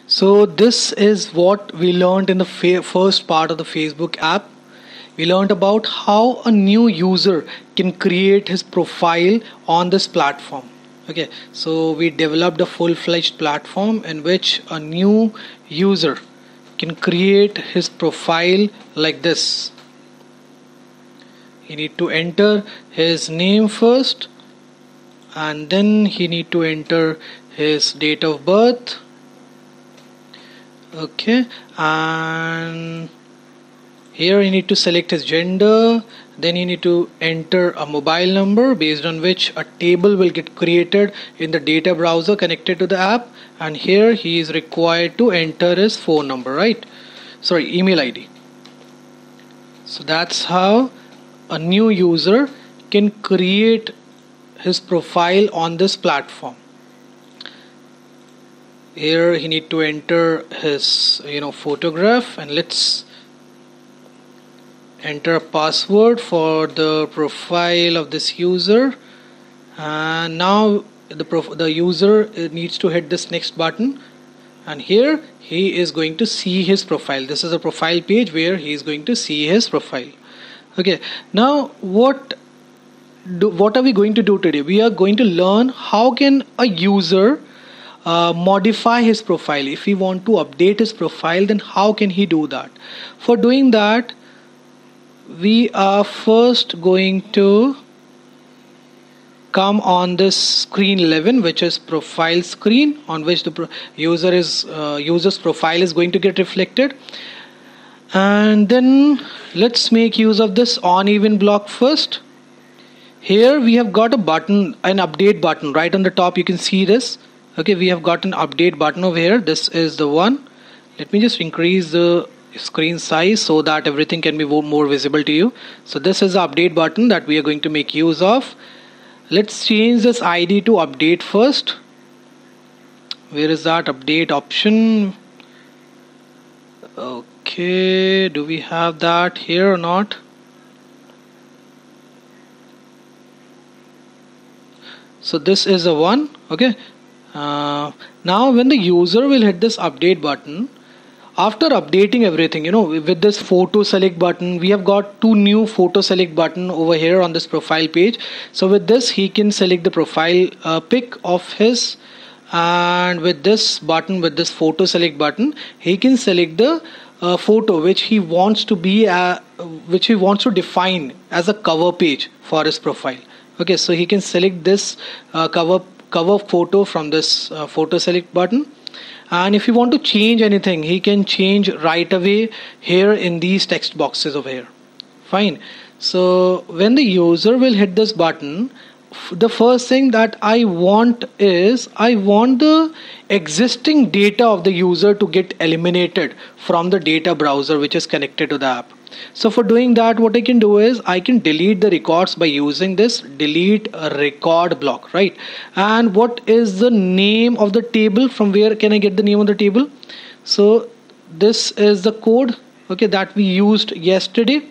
So this is what we learned in the first part of the Facebook app. We learned about how a new user can create his profile on this platform. Okay, so we developed a full-fledged platform in which a new user can create his profile like this. He need to enter his name first, and then he need to enter his date of birth. Okay, and here you need to select his gender. Then you need to enter a mobile number based on which a table will get created in the data browser connected to the app. And here he is required to enter his phone number, right? Sorry, email ID. So that's how a new user can create his profile on this platform. Here he need to enter his photograph, and let's enter a password for the profile of this user. And now the user needs to hit this next button, and here he is going to see his profile. This is a profile page where he is going to see his profile. Okay, now what are we going to do today? We are going to learn how can a user modify his profile. If he want to update his profile, then how can he do that? For doing that, we are first going to come on this screen 11, which is profile screen, on which the user's profile is going to get reflected. And then let's make use of this on even block first. Here we have got a button, an update button right on the top. You can see this. Okay, we have got an update button over here. This is the one. Let me just increase the screen size so that everything can be more visible to you. So this is the update button that we are going to make use of. Let's change this ID to update first. Where is that update option? Okay, do we have that here or not? So this is the one. Okay, now when the user will hit this update button, after updating everything, with this photo select button, we have got two new photo select button over here on this profile page. So with this he can select the profile pic of his, and with this button, with this photo select button, he can select the photo which he wants to be which he wants to define as a cover page for his profile. Okay, so he can select this cover photo from this photo select button. And if you want to change anything, he can change right away here in these text boxes over here. Fine. So when the user will hit this button, the first thing that I want is I want the existing data of the user to get eliminated from the data browser which is connected to the app. So for doing that, what I can do is I can delete the records by using this delete a record block, right? And what is the name of the table? From where can I get the name of the table? So this is the code, okay, that we used yesterday.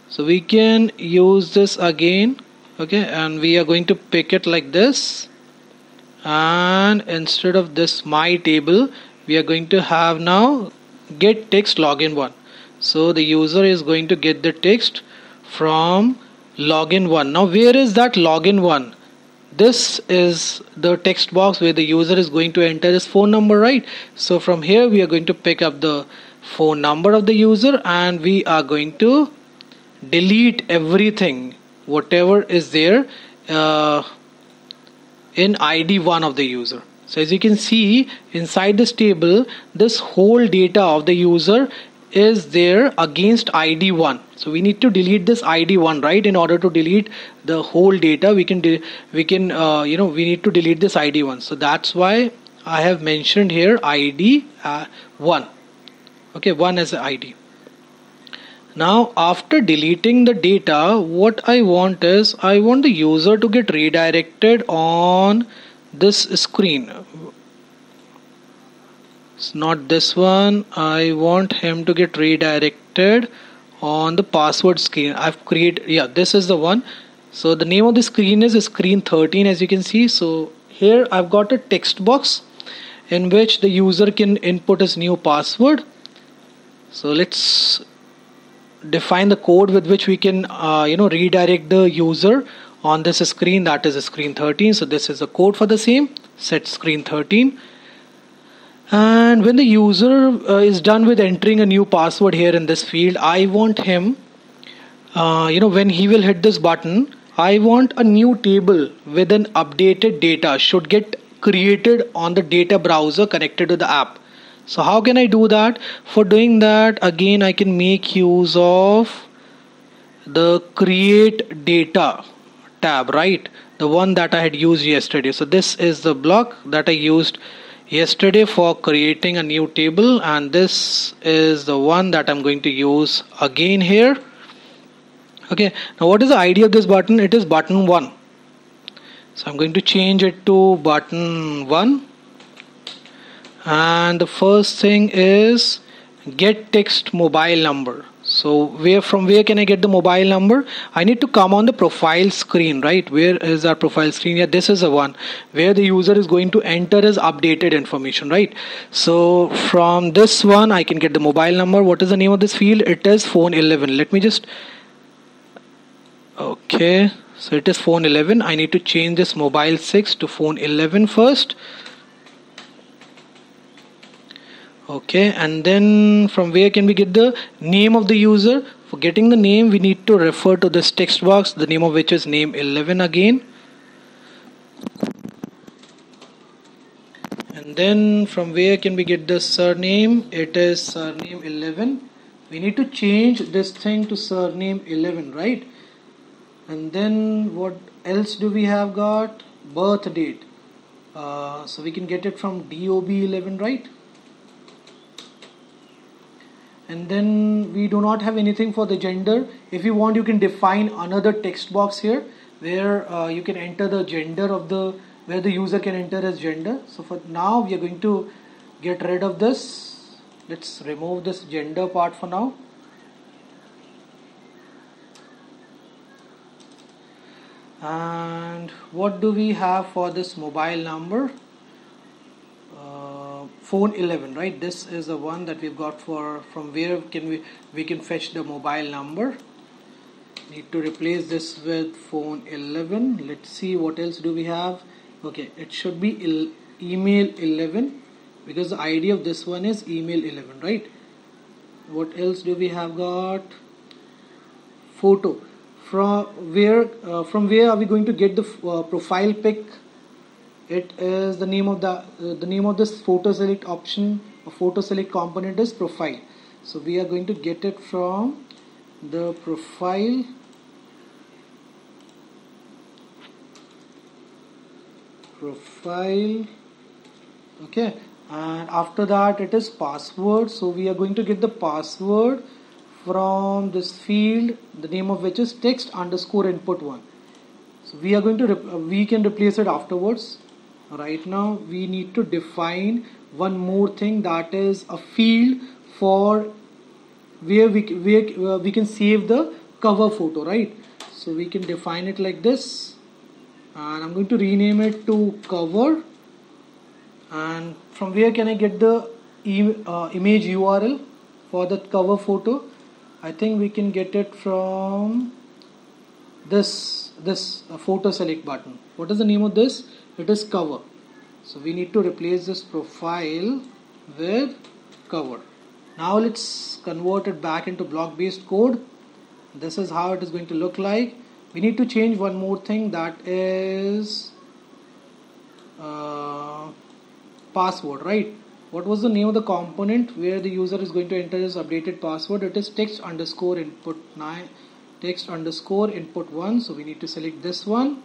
So we can use this again, okay, and we are going to pick it like this, and instead of this my table, we are going to have now get text login 1. So the user is going to get the text from login 1. Now where is that login 1? This is the text box where the user is going to enter his phone number, right? So from here we are going to pick up the phone number of the user, and we are going to delete everything whatever is there in ID 1 of the user. So as you can see, inside this table, this whole data of the user is there against ID 1. So we need to delete this ID 1, right? In order to delete the whole data, we need to delete this ID 1. So that's why I have mentioned here ID 1. Okay, 1 as an ID. Now after deleting the data, what I want is I want the user to get redirected on this screen. It's not this one. I want him to get redirected on the password screen. I've created, yeah, this is the one. So the name of the screen is screen 13, as you can see. So here I've got a text box in which the user can input his new password. So let's define the code with which we can redirect the user on this screen, that is screen 13. So this is the code for the same. Set screen 13. And when the user is done with entering a new password here in this field, I want him, when he will hit this button, I want a new table with an updated data should get created on the data browser connected to the app. So how can I do that? For doing that, again, I can make use of the create data tab, right? The one that I had used yesterday. So this is the block that I used yesterday for creating a new table, and this is the one that I'm going to use again here. Okay, now what is the idea of this button? It is button 1. So I'm going to change it to button 1. And the first thing is get text mobile number. So from where can I get the mobile number? I need to come on the profile screen, right? Where is our profile screen? Yeah, this is the one where the user is going to enter his updated information, right? So from this one I can get the mobile number. What is the name of this field? It is phone 11. Let me just, okay, so it is phone 11. I need to change this mobile 6 to phone 11 first. Okay, and then from where can we get the name of the user? For getting the name, we need to refer to this text box, the name of which is name 11 again. And then from where can we get the surname? It is surname 11. We need to change this thing to surname 11, right? And then what else do we have got? Birth date. So we can get it from DOB 11, right? And then we do not have anything for the gender. If you want, you can define another text box here where you can enter the gender of where the user can enter his gender. So for now we are going to get rid of this. Let's remove this gender part for now. And what do we have for this mobile number? Phone 11, right? This is the one that we've got from where can we can fetch the mobile number. Need to replace this with phone 11. Let's see what else do we have. Okay, it should be email 11 because the ID of this one is email 11, right? What else do we have got? Photo. From where are we going to get the profile pic? It is the name of this photo select option or photo select component is profile. So we are going to get it from the profile. Okay, and after that it is password. So we are going to get the password from this field, the name of which is text underscore input 1. So we are going to we can replace it afterwards. Right now we need to define one more thing, that is a field for where we can save the cover photo, right? So we can define it like this, and I'm going to rename it to cover. And from where can I get the image URL for the cover photo? I think we can get it from this photo select button. What is the name of this? It is cover. So we need to replace this profile with cover. Now let's convert it back into block based code. This is how it is going to look like. We need to change one more thing, that is password, right? What was the name of the component where the user is going to enter his updated password? It is text underscore input 9, text underscore input 1. So we need to select this one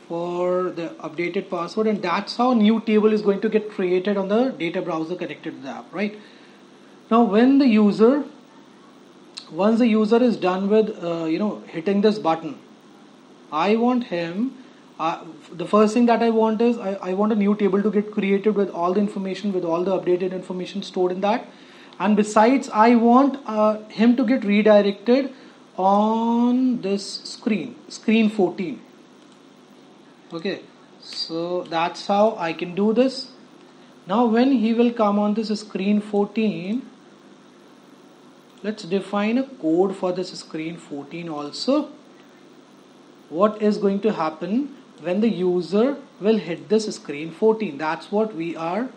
for the updated password, and that's how a new table is going to get created on the data browser connected to the app, right? Now once the user is done with hitting this button, I want him the first thing that I want is I want a new table to get created with all the information, with all the updated information stored in that, and besides I want him to get redirected on this screen 14. Okay, so that's how I can do this. Now when he will come on this screen 14, let's define a code for this screen 14 also. What is going to happen when the user will hit this screen 14? That's what we are.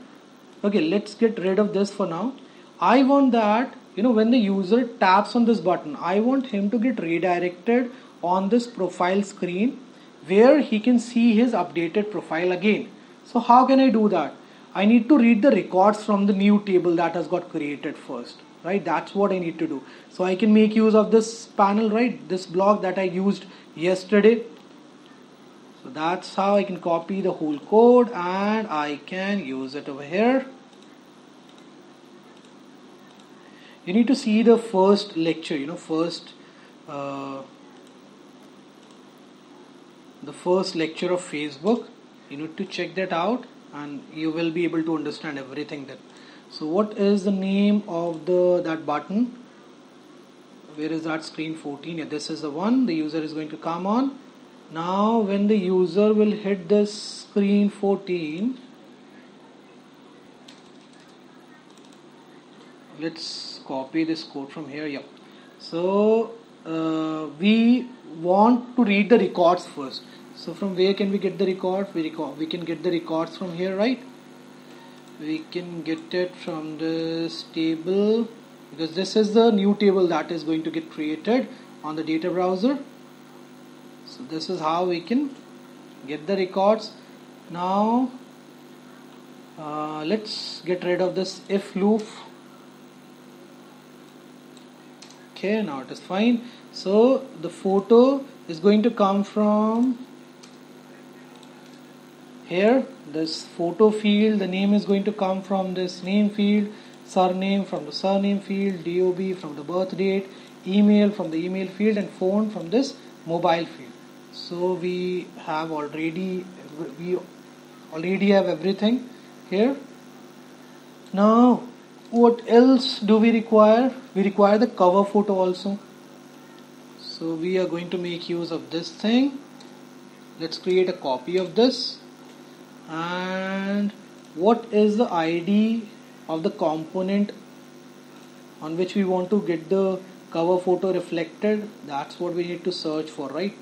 Okay, let's get rid of this for now. I want that, when the user taps on this button, I want him to get redirected on this profile screen where he can see his updated profile again. So how can I do that? I need to read the records from the new table that has got created first, right? That's what I need to do. So I can make use of this panel, right? This block that I used yesterday. So that's how I can copy the whole code and I can use it over here. You need to see the first lecture, the first lecture of Facebook. You need to check that out and you will be able to understand everything then. So what is the name of that button? Where is that screen 14? Yeah, this is the one. The user is going to come on. Now when the user will hit this screen 14, let's copy this code from here. Yeah. So we want to read the records first. So from where can we get the record? We can get the records from here, right? We can get it from this table because this is the new table that is going to get created on the data browser. So this is how we can get the records. Now let's get rid of this if loop. Okay, now it is fine. So the photo is going to come from here, this photo field. The name is going to come from this name field, surname from the surname field, DOB from the birth date, email from the email field, and phone from this mobile field. So we already have everything here. Now what else do we require? We require the cover photo also. So we are going to make use of this thing. Let's create a copy of this. And what is the ID of the component on which we want to get the cover photo reflected? That's what we need to search for, right?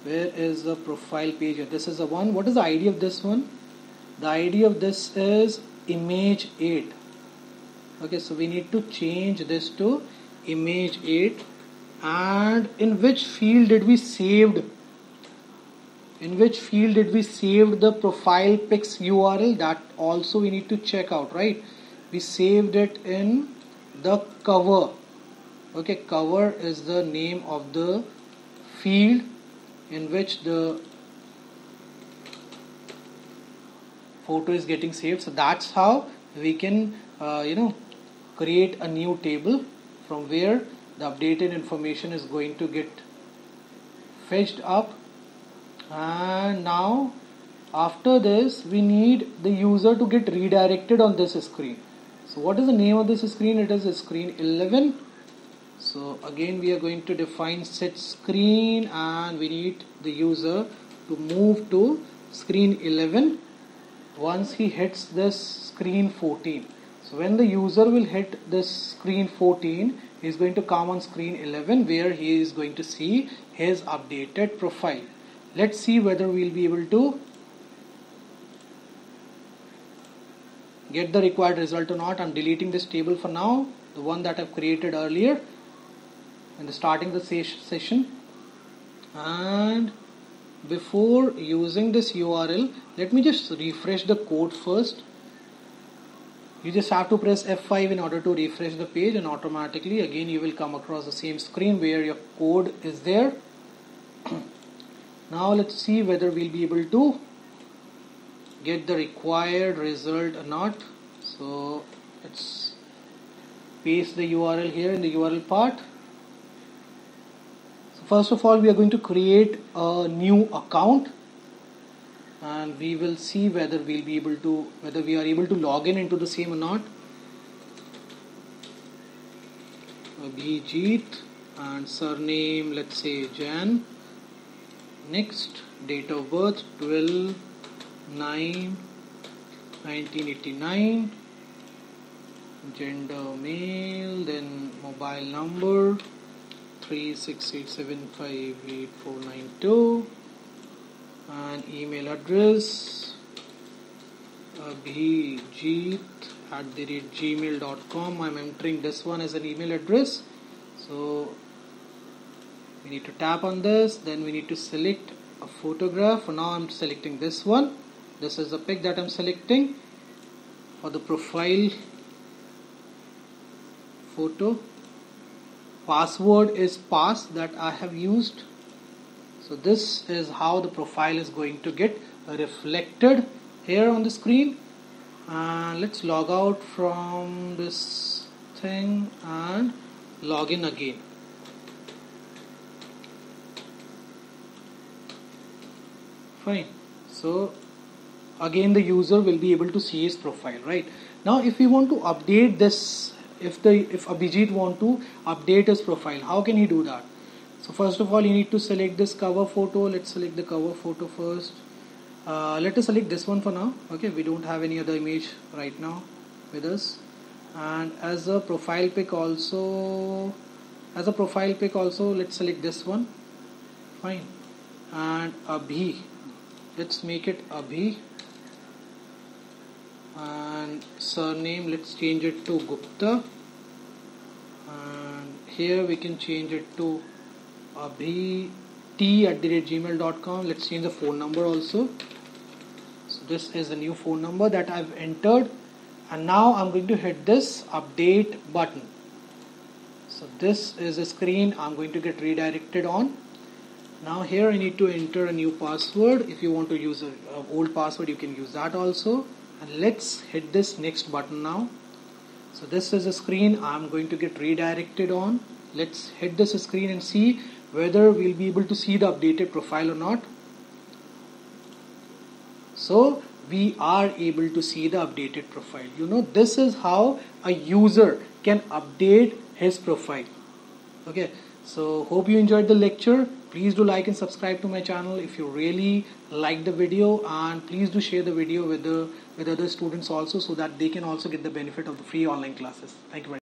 Where is the profile page? This is the one. What is the ID of this one? The ID of this is image 8. Okay, so we need to change this to image 8. And in which field did we saved? In which field did we save the profile pics URL? That also we need to check out, right? We saved it in the cover. Okay, cover is the name of the field in which the photo is getting saved. So that's how we can create a new table from where the updated information is going to get fetched up. And now after this we need the user to get redirected on this screen. So what is the name of this screen? It is screen 11. So again we are going to define set screen and we need the user to move to screen 11 once he hits this screen 14. So when the user will hit this screen 14, he is going to come on screen 11 where he is going to see his updated profile. Let's see whether we'll be able to get the required result or not. I'm deleting this table for now, the one that I've created earlier in the starting the session. And before using this URL, let me just refresh the code first. You just have to press F5 in order to refresh the page, and automatically again you will come across the same screen where your code is there. Now let's see whether we'll be able to get the required result or not. So let's paste the URL here in the URL part. So first of all, we are going to create a new account and we will see whether we are able to log in into the same or not. Abhijit and surname, let's say Jan. Next, date of birth 12/9/2019. 1989, gender male, then mobile number 368758492, and email address abhijit@gmail.com. I'm entering this one as an email address, so we need to tap on this. Then we need to select a photograph. For now I'm selecting this one. This is the pic that I'm selecting for the profile photo. Password is pass that I have used. So this is how the profile is going to get reflected here on the screen. And let's log out from this thing and log in again. Fine. So again the user will be able to see his profile, right? Now if we want to update this, if Abhijit want to update his profile, how can he do that? So first of all, you need to select this cover photo. Let's select the cover photo first. Let us select this one for now. Okay, we don't have any other image right now with us. And as a profile pic also, let's select this one. Fine. And Abhi, let's make it Abhi. And surname, let's change it to Gupta. And here we can change it to abhit@gmail.com. Let's change the phone number also. So this is the new phone number that I've entered, and now I'm going to hit this update button. So this is a screen I'm going to get redirected on. Now here I need to enter a new password. If you want to use an old password, you can use that also. And let's hit this next button now. So this is a screen I'm going to get redirected on. Let's hit this screen and see whether we'll be able to see the updated profile or not. So we are able to see the updated profile. You know, this is how a user can update his profile. Okay, so hope you enjoyed the lecture. Please do like and subscribe to my channel if you really like the video, and please do share the video with other students also, so that they can also get the benefit of the free online classes. Thank you very much.